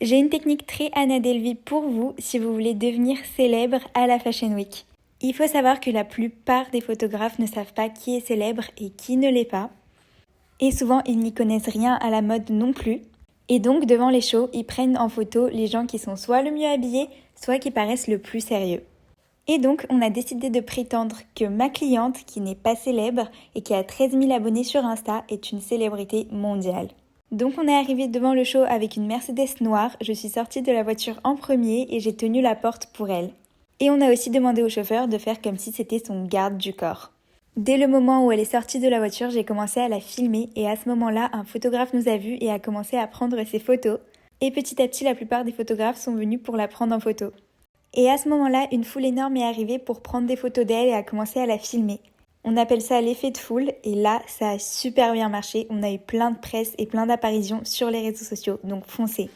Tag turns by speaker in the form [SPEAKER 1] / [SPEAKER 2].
[SPEAKER 1] J'ai une technique très Anna Delvey pour vous si vous voulez devenir célèbre à la Fashion Week. Il faut savoir que la plupart des photographes ne savent pas qui est célèbre et qui ne l'est pas. Et souvent, ils n'y connaissent rien à la mode non plus. Et donc, devant les shows, ils prennent en photo les gens qui sont soit le mieux habillés, soit qui paraissent le plus sérieux. Et donc, on a décidé de prétendre que ma cliente, qui n'est pas célèbre et qui a 13 000 abonnés sur Insta, est une célébrité mondiale. Donc on est arrivé devant le show avec une Mercedes noire, je suis sortie de la voiture en premier et j'ai tenu la porte pour elle. Et on a aussi demandé au chauffeur de faire comme si c'était son garde du corps. Dès le moment où elle est sortie de la voiture, j'ai commencé à la filmer et à ce moment-là, un photographe nous a vus et a commencé à prendre ses photos. Et petit à petit, la plupart des photographes sont venus pour la prendre en photo. Et à ce moment-là, une foule énorme est arrivée pour prendre des photos d'elle et a commencé à la filmer. On appelle ça l'effet de foule et là, ça a super bien marché. On a eu plein de presse et plein d'apparitions sur les réseaux sociaux, donc foncez.